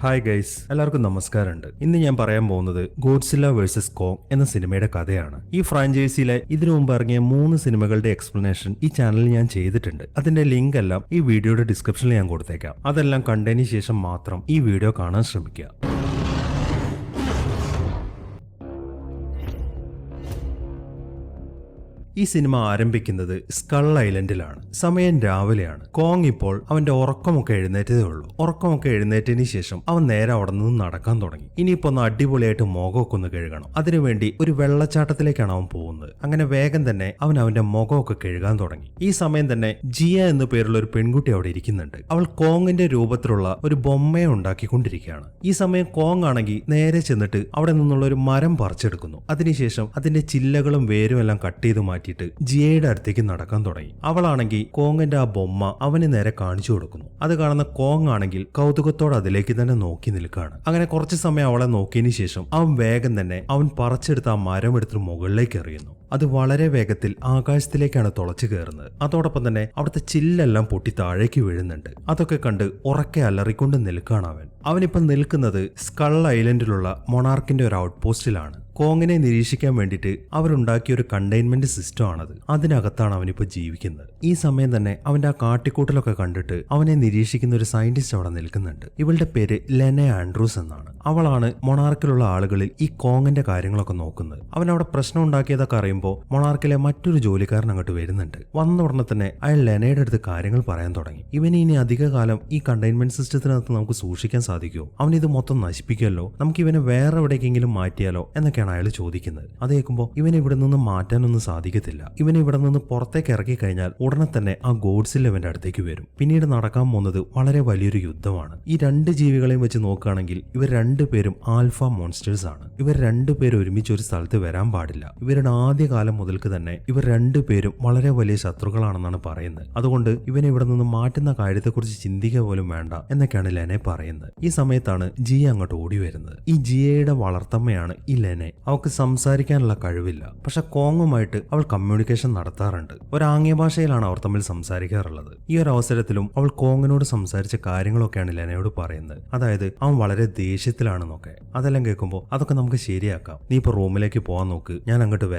Hi guys, എല്ലാവർക്കും നമസ്കാരമുണ്ട്. ഇന്ന് ഞാൻ പറയാൻ പോകുന്നത് ഗോഡ്സില്ല വേഴ്സസ് കോങ് എന്ന സിനിമയുടെ കഥയാണ്. ഈ ഫ്രാഞ്ചൈസിയിലെ ഇതിനു മുമ്പ് ഇറങ്ങിയ 3 സിനിമകളുടെ എക്സ്പ്ലനേഷൻ ഈ ചാനലിൽ ഞാൻ ചെയ്തിട്ടുണ്ട്. അതിന്റെ ലിങ്ക് എല്ലാം ഈ വീഡിയോയുടെ ഡിസ്ക്രിപ്ഷനിൽ ഞാൻ കൊടുത്തേക്കാം. അതെല്ലാം കണ്ടതിന് ശേഷം മാത്രം ഈ വീഡിയോ കാണാൻ ശ്രമിക്കുക. ഈ സിനിമ ആരംഭിക്കുന്നത് സ്കൾ ഐലൻഡിലാണ്. സമയം രാവിലെയാണ്. കോങ് ഇപ്പോൾ അവന്റെ ഉറക്കമൊക്കെ എഴുന്നേറ്റതേ ഉള്ളൂ. ഉറക്കമൊക്കെ എഴുന്നേറ്റതിന് ശേഷം അവൻ നേരെ അവിടെ നിന്ന് നടക്കാൻ തുടങ്ങി. ഇനിയിപ്പോ ഒന്ന് അടിപൊളിയായിട്ട് മുഖമൊക്കെ ഒന്ന് കഴുകണം. അതിനുവേണ്ടി ഒരു വെള്ളച്ചാട്ടത്തിലേക്കാണ് അവൻ പോകുന്നത്. അങ്ങനെ വേഗം തന്നെ അവൻ അവന്റെ മുഖമൊക്കെ കഴുകാൻ തുടങ്ങി. ഈ സമയം തന്നെ ജിയ എന്നു പേരുള്ള ഒരു പെൺകുട്ടി അവിടെ ഇരിക്കുന്നുണ്ട്. അവൾ കോങ്ങിന്റെ രൂപത്തിലുള്ള ഒരു ബൊമ്മയെ ഉണ്ടാക്കിക്കൊണ്ടിരിക്കുകയാണ്. ഈ സമയം കോങ് ആണെങ്കിൽ നേരെ ചെന്നിട്ട് അവിടെ നിന്നുള്ള ഒരു മരം പറിച്ചെടുക്കുന്നു. അതിനുശേഷം അതിന്റെ ചില്ലകളും വേരും എല്ലാം കട്ട് ചെയ്ത് മാറ്റി ജിയയുടെ അടുത്തേക്ക് നടക്കാൻ തുടങ്ങി. അവളാണെങ്കിൽ കോങ്ങിന്റെ ആ ബൊമ്മ അവന് നേരെ കാണിച്ചു കൊടുക്കുന്നു. അത് കാണുന്ന കോങ് ആണെങ്കിൽ കൗതുകത്തോടെ അതിലേക്ക് തന്നെ നോക്കി നിൽക്കുകയാണ്. അങ്ങനെ കുറച്ചു സമയം അവളെ നോക്കിയതിനു ശേഷം അവൻ വേഗം തന്നെ അവൻ പറിച്ചെടുത്ത ആ മരം എടുത്ത് മുകളിലേക്ക് എറിയുന്നു. അത് വളരെ വേഗത്തിൽ ആകാശത്തിലേക്കാണ് തുളച്ചു കയറുന്നത്. അതോടൊപ്പം തന്നെ അവിടുത്തെ ചില്ലെല്ലാം പൊട്ടി താഴേക്ക് വീഴുന്നുണ്ട്. അതൊക്കെ കണ്ട് ഉറക്കെ അലറിക്കൊണ്ട് നിൽക്കുകയാണ് അവൻ. അവനിപ്പം നിൽക്കുന്നത് സ്കൾ ഐലൻഡിലുള്ള മൊണാർക്കിന്റെ ഒരു ഔട്ട് പോസ്റ്റിലാണ്. കോങ്ങിനെ നിരീക്ഷിക്കാൻ വേണ്ടിയിട്ട് അവരുണ്ടാക്കിയ ഒരു കണ്ടെയ്ൻമെന്റ് സിസ്റ്റം ആണത്. അതിനകത്താണ് അവനിപ്പോൾ ജീവിക്കുന്നത്. ഈ സമയം തന്നെ അവന്റെ ആ കാട്ടിക്കൂട്ടലൊക്കെ കണ്ടിട്ട് അവനെ നിരീക്ഷിക്കുന്ന ഒരു സയന്റിസ്റ്റ് അവിടെ നിൽക്കുന്നുണ്ട്. ഇവളുടെ പേര് ലെനെ ആൻഡ്രൂസ് എന്നാണ്. അവളാണ് മൊണാർക്കിലുള്ള ആളുകളിൽ ഈ കോങ്ങിന്റെ കാര്യങ്ങളൊക്കെ നോക്കുന്നത്. അവൻ അവിടെ പ്രശ്നം ഉണ്ടാക്കിയതൊക്കെ അറിയുമ്പോൾ മൊണാർക്കിലെ മറ്റൊരു ജോലിക്കാരൻ അങ്ങോട്ട് വരുന്നുണ്ട്. വന്ന ഉടനെ തന്നെ അയാൾ ലെനയുടെ അടുത്ത് കാര്യങ്ങൾ പറയാൻ തുടങ്ങി. ഇവനെ ഇനി അധികകാലം ഈ കണ്ടെയ്ൻമെന്റ് സിസ്റ്റത്തിനകത്ത് നമുക്ക് സൂക്ഷിക്കാൻ സാധിക്കുമോ? അവൻ ഇത് മൊത്തം നശിപ്പിക്കുമല്ലോ. നമുക്ക് ഇവനെ വേറെ എവിടേക്കെങ്കിലും മാറ്റിയാലോ എന്നൊക്കെയാണ് അയാൾ ചോദിക്കുന്നത്. അത് കേൾക്കുമ്പോൾ ഇവനെ ഇവിടെ നിന്ന് മാറ്റാനൊന്നും സാധിക്കത്തില്ല. ഇവനെ ഇവിടെ നിന്ന് പുറത്തേക്ക് ഇറക്കി കഴിഞ്ഞാൽ ഉടനെ തന്നെ ആ ഗോഡ്സില്ല ഇവന്റെ അടുത്തേക്ക് വരും. പിന്നീട് നടക്കാൻ പോകുന്നത് വളരെ വലിയൊരു യുദ്ധമാണ്. ഈ രണ്ട് ജീവികളെയും വെച്ച് നോക്കുകയാണെങ്കിൽ ഇവർ രണ്ടുപേരും ആൽഫ മോൺസ്റ്റേഴ്സ് ആണ്. ഇവർ രണ്ടുപേരും ഒരുമിച്ച് ഒരു സ്ഥലത്ത് വരാൻ പാടില്ല. ഇവരുടെ ആദ്യകാലം മുതൽക്ക് തന്നെ ഇവർ രണ്ടുപേരും വളരെ വലിയ ശത്രുക്കളാണെന്നാണ് പറയുന്നത്. അതുകൊണ്ട് ഇവനെ ഇവിടെ നിന്ന് മാറ്റുന്ന കാര്യത്തെക്കുറിച്ച് ചിന്തിക്കുക പോലും വേണ്ട എന്നൊക്കെയാണ് ലെനെ പറയുന്നത്. ഈ സമയത്താണ് ജിയ അങ്ങോട്ട് ഓടി വരുന്നത്. ഈ ജിയയുടെ വളർത്തമ്മയാണ് ഈ ലെനെ. അവൾക്ക് സംസാരിക്കാനുള്ള കഴിവില്ല. പക്ഷെ കോങ്ങുമായിട്ട് അവൾ കമ്മ്യൂണിക്കേഷൻ നടത്താറുണ്ട്. ഒരു ആംഗ്യ ഭാഷയിലാണ് അവർ തമ്മിൽ സംസാരിക്കാറുള്ളത്. ഈ ഒരു അവസരത്തിലും അവൾ കോങ്ങിനോട് സംസാരിച്ച കാര്യങ്ങളൊക്കെയാണ് ലെനയോട് പറയുന്നത്. അതായത് അവൻ വളരെ ദേഷ്യത്തിലാണെന്നൊക്കെ. അതെല്ലാം കേൾക്കുമ്പോൾ അതൊക്കെ നമുക്ക് ശരിയാക്കാം. നീ ഇപ്പൊ റൂമിലേക്ക് പോകാൻ നോക്ക്, ഞാൻ അങ്ങോട്ട്